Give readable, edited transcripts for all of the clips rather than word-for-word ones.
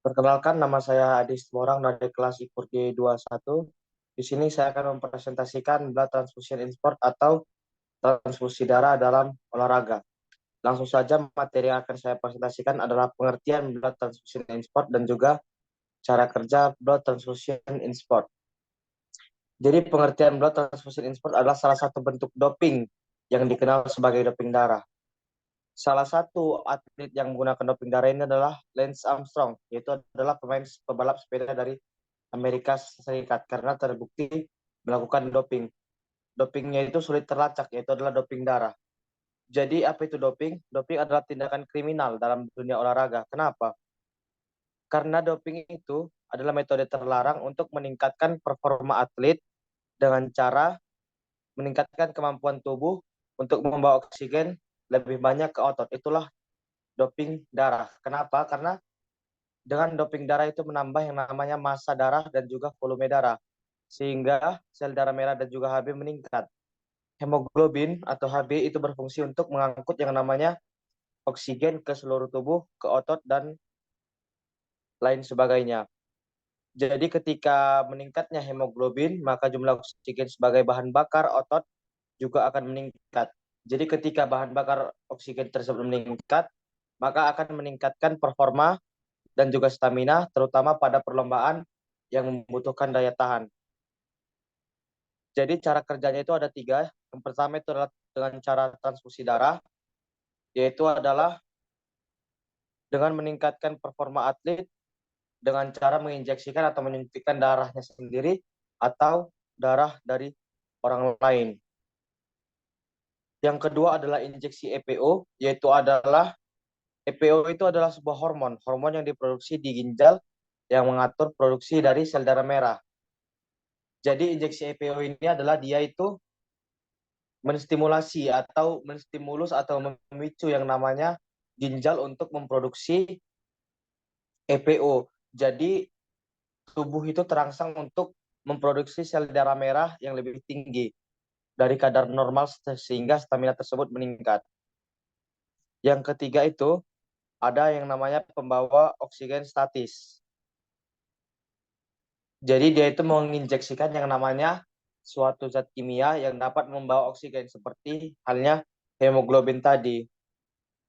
Perkenalkan, nama saya Adi Sitorang dari kelas IPURG 21. Di sini saya akan mempresentasikan blood transfusion in sport atau transfusi darah dalam olahraga. Langsung saja, materi yang akan saya presentasikan adalah pengertian blood transfusion in sport dan juga cara kerja blood transfusion in sport. Jadi pengertian blood transfusion in sport adalah salah satu bentuk doping yang dikenal sebagai doping darah. Salah satu atlet yang menggunakan doping darah ini adalah Lance Armstrong, yaitu adalah pebalap sepeda dari Amerika Serikat karena terbukti melakukan doping. Dopingnya itu sulit terlacak, yaitu adalah doping darah. Jadi apa itu doping? Doping adalah tindakan kriminal dalam dunia olahraga. Kenapa? Karena doping itu adalah metode terlarang untuk meningkatkan performa atlet dengan cara meningkatkan kemampuan tubuh untuk membawa oksigen lebih banyak ke otot. Itulah doping darah. Kenapa? Karena dengan doping darah itu menambah yang namanya massa darah dan juga volume darah, sehingga sel darah merah dan juga Hb meningkat. Hemoglobin atau Hb itu berfungsi untuk mengangkut yang namanya oksigen ke seluruh tubuh, ke otot, dan lain sebagainya. Jadi ketika meningkatnya hemoglobin, maka jumlah oksigen sebagai bahan bakar otot juga akan meningkat. Jadi ketika bahan bakar oksigen tersebut meningkat, maka akan meningkatkan performa dan juga stamina, terutama pada perlombaan yang membutuhkan daya tahan. Jadi cara kerjanya itu ada tiga. Yang pertama itu adalah dengan cara transfusi darah, yaitu adalah dengan meningkatkan performa atlet dengan cara menginjeksikan atau menyuntikkan darahnya sendiri atau darah dari orang lain. Yang kedua adalah injeksi EPO, yaitu adalah EPO itu adalah sebuah hormon yang diproduksi di ginjal yang mengatur produksi dari sel darah merah. Jadi injeksi EPO ini adalah dia itu menstimulasi atau menstimulus atau memicu yang namanya ginjal untuk memproduksi EPO. Jadi tubuh itu terangsang untuk memproduksi sel darah merah yang lebih tinggi dari kadar normal sehingga stamina tersebut meningkat. Yang ketiga itu ada yang namanya pembawa oksigen statis. Jadi dia itu menginjeksikan yang namanya suatu zat kimia yang dapat membawa oksigen seperti halnya hemoglobin tadi.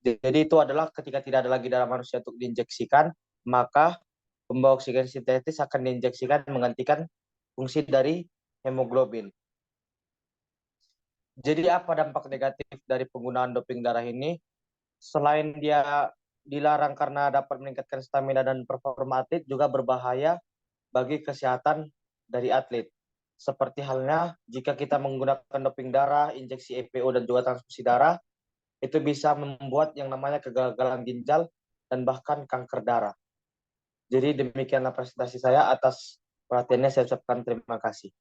Jadi itu adalah ketika tidak ada lagi darah manusia untuk diinjeksikan, maka pembawa oksigen sintetis akan diinjeksikan menggantikan fungsi dari hemoglobin. Jadi apa dampak negatif dari penggunaan doping darah ini? Selain dia dilarang karena dapat meningkatkan stamina dan performa atlet, juga berbahaya bagi kesehatan dari atlet. Seperti halnya jika kita menggunakan doping darah, injeksi EPO, dan juga transfusi darah, itu bisa membuat yang namanya kegagalan ginjal dan bahkan kanker darah. Jadi demikianlah presentasi saya. Atas perhatiannya saya ucapkan terima kasih.